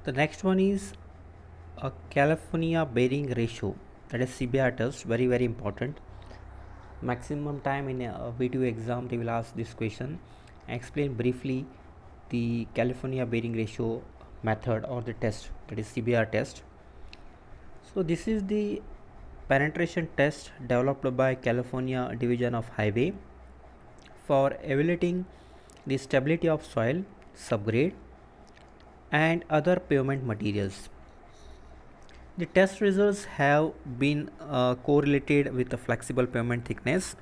The next one is a California bearing ratio, that is CBR test, very important. Maximum time in a VTU exam they will ask this question. Explain briefly the California bearing ratio method or the test, that is CBR test. So this is the penetration test developed by California Division of Highway for evaluating the stability of soil, subgrade and other pavement materials. The test results have been correlated with the flexible pavement thickness,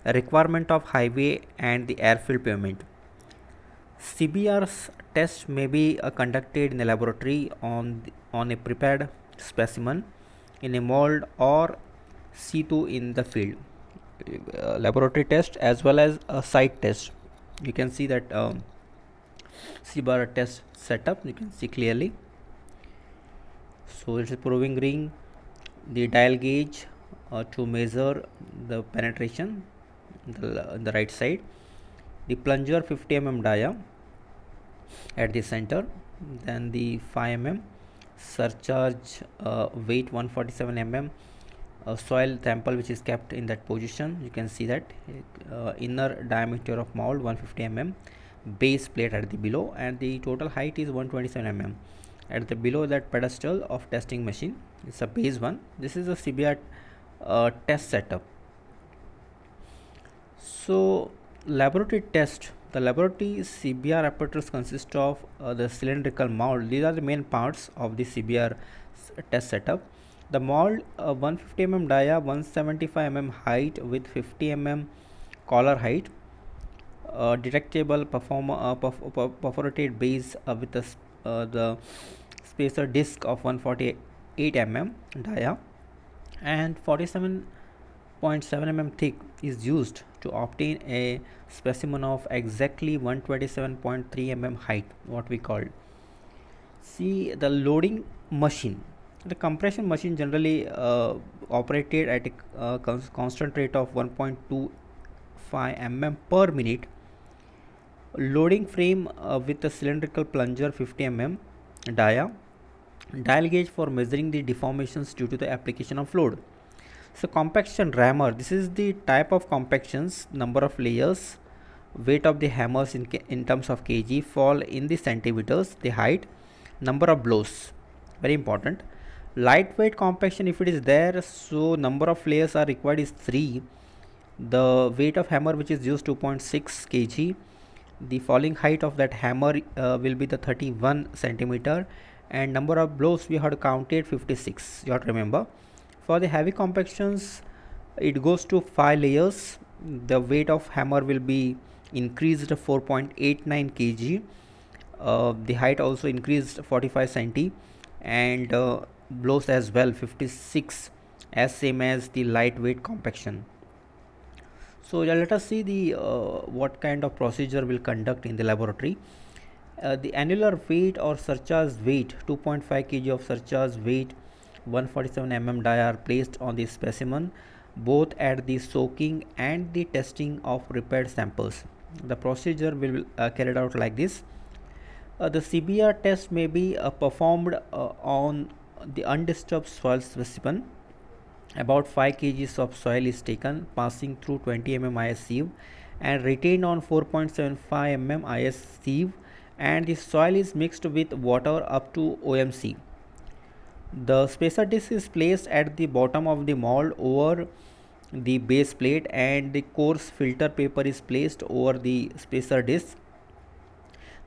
a requirement of highway and the airfield pavement. CBR's test may be conducted in a laboratory on a prepared specimen in a mold or situ in the field. Laboratory test as well as a site test. You can see that CBR test setup, you can see clearly. So it is proving ring, the dial gauge to measure the penetration in the right side, the plunger 50 mm dia at the center, then the 5 mm surcharge weight 147 mm soil sample which is kept in that position. You can see that inner diameter of mold 150 mm, base plate at the below, and the total height is 127 mm at the below that pedestal of testing machine. It's a base one. This is a CBR test setup. So laboratory test, the laboratory CBR apparatus consists of the cylindrical mold. These are the main parts of the CBR test setup. The mold 150 mm dia, 175 mm height with 50 mm collar height, detectable perforated base with the spacer disc of 148 mm dia and 47.7 mm thick is used to obtain a specimen of exactly 127.3 mm height, what we call. See the loading machine. The compression machine generally operated at a constant rate of 1.25 mm per minute. Loading frame with a cylindrical plunger 50 mm dia, dial gauge for measuring the deformations due to the application of load. So compaction rammer, this is the type of compactions, number of layers, weight of the hammers in terms of kg, fall in the centimeters, the height, number of blows, very important. Lightweight compaction, if it is there, so number of layers are required is 3, the weight of hammer which is used 2.6 kg, the falling height of that hammer will be the 31 centimeter, and number of blows we have counted 56, you have to remember. For the heavy compactions it goes to 5 layers, the weight of hammer will be increased 4.89 kg, the height also increased 45 centi, and blows as well 56, as same as the lightweight compaction. So let us see the what kind of procedure will conduct in the laboratory. The annular weight or surcharge weight 2.5 kg of surcharge weight 147 mm dia are placed on the specimen both at the soaking and the testing of prepared samples. The procedure will carried out like this. The CBR test may be performed on the undisturbed soil specimen. About 5 kg of soil is taken, passing through 20 mm IS sieve and retained on 4.75 mm IS sieve, and the soil is mixed with water up to OMC. The spacer disc is placed at the bottom of the mold over the base plate, and the coarse filter paper is placed over the spacer disc.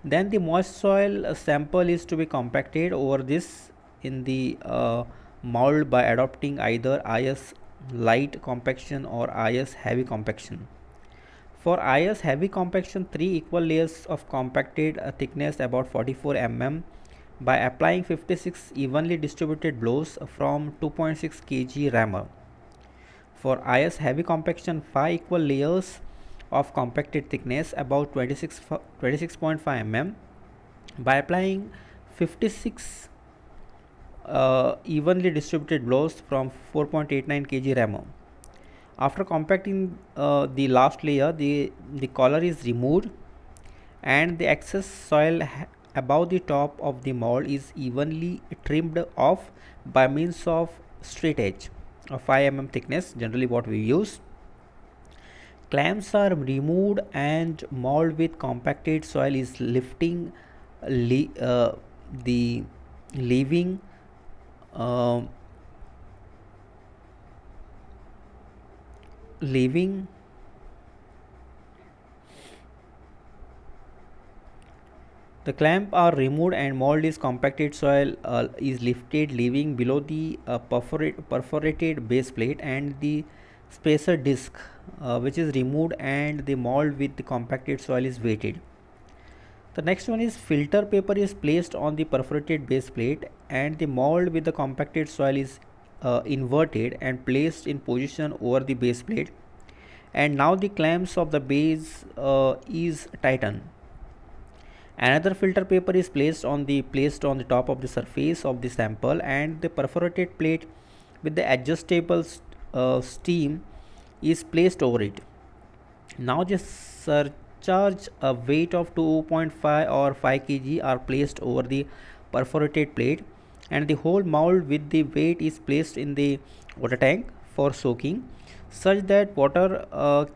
Then the moist soil sample is to be compacted over this in the mold by adopting either IS light compaction or IS heavy compaction. For IS heavy compaction, 3 equal layers of compacted thickness about 44 mm by applying 56 evenly distributed blows from 2.6 kg rammer. For IS heavy compaction, 5 equal layers of compacted thickness about 26.5 mm by applying 56 evenly distributed blows from 4.89 kg rammer. After compacting the last layer, the collar is removed and the excess soil above the top of the mold is evenly trimmed off by means of straight edge of 5 mm thickness, generally what we use. Clamps are removed and mold with compacted soil is lifting the leaving leaving the clamp are removed and mold is compacted soil is lifted, leaving below the perforated base plate and the spacer disc which is removed, and the mold with the compacted soil is weighted. The next one is filter paper is placed on the perforated base plate and the mold with the compacted soil is inverted and placed in position over the base plate, and now the clamps of the base is tightened. Another filter paper is placed on the top of the surface of the sample, and the perforated plate with the adjustable steam is placed over it. Now the surcharge a weight of 2.5 or 5 kg are placed over the perforated plate, and the whole mold with the weight is placed in the water tank for soaking, such that water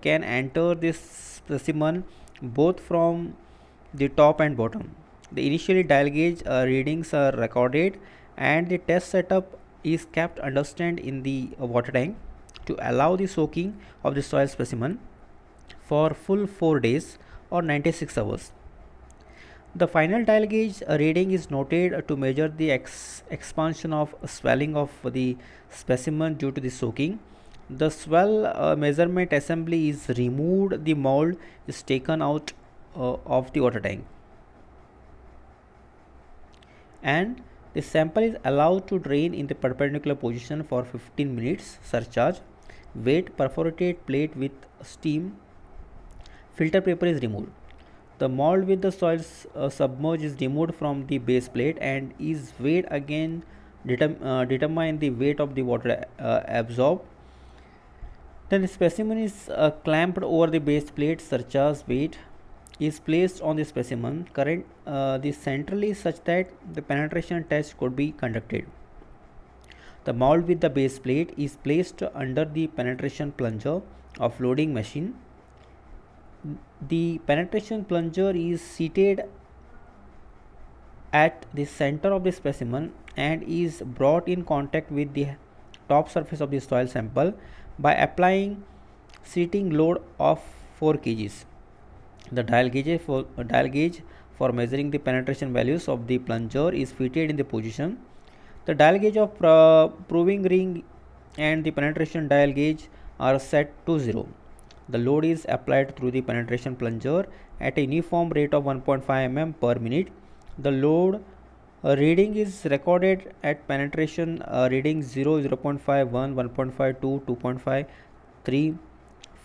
can enter this specimen both from the top and bottom. The initially dial gauge readings are recorded, and the test setup is kept understand in the water tank to allow the soaking of the soil specimen for full 4 days or 96 hours. The final dial gauge reading is noted to measure the expansion of swelling of the specimen due to the soaking. The swell measurement assembly is removed, the mold is taken out of the water tank, and the sample is allowed to drain in the perpendicular position for 15 minutes. Surcharge, weight, perforated plate with steam, filter paper is removed. The mold with the soil submerged is removed from the base plate and is weighed again, determine the weight of the water absorbed. Then the specimen is clamped over the base plate. Surcharge weight is placed on the specimen current the centrally such that the penetration test could be conducted. The mold with the base plate is placed under the penetration plunger of loading machine. The penetration plunger is seated at the center of the specimen and is brought in contact with the top surface of the soil sample by applying seating load of 4 kgs. The dial gauge for measuring the penetration values of the plunger is fitted in the position. The dial gauge of proving ring and the penetration dial gauge are set to 0. The load is applied through the penetration plunger at a uniform rate of 1.5 mm per minute. The load reading is recorded at penetration reading 0, 0.5, 1, 1.5, 2, 2.5, 3,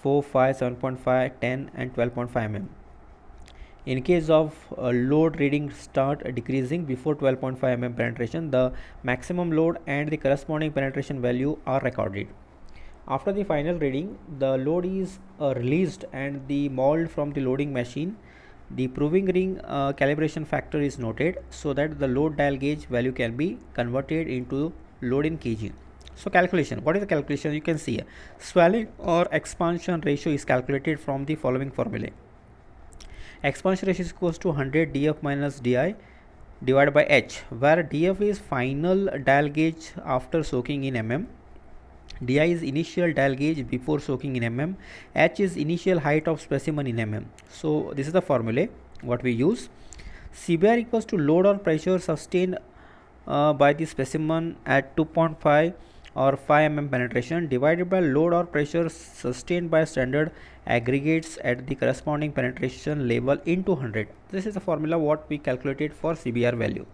4, 5, 7.5, 10 and 12.5 mm. In case of load reading start decreasing before 12.5 mm penetration, the maximum load and the corresponding penetration value are recorded. After the final reading, the load is released and the mold from the loading machine. The proving ring calibration factor is noted so that the load dial gauge value can be converted into load in kg. So calculation, what is the calculation? You can see swelling or expansion ratio is calculated from the following formula. Expansion ratio is equals to 100 df minus di divided by h, where df is final dial gauge after soaking in mm, di is initial dial gauge before soaking in mm, h is initial height of specimen in mm. So this is the formula what we use. CBR equals to load or pressure sustained by the specimen at 2.5 or 5 mm penetration divided by load or pressure sustained by standard aggregates at the corresponding penetration level into 100. This is the formula what we calculated for CBR value.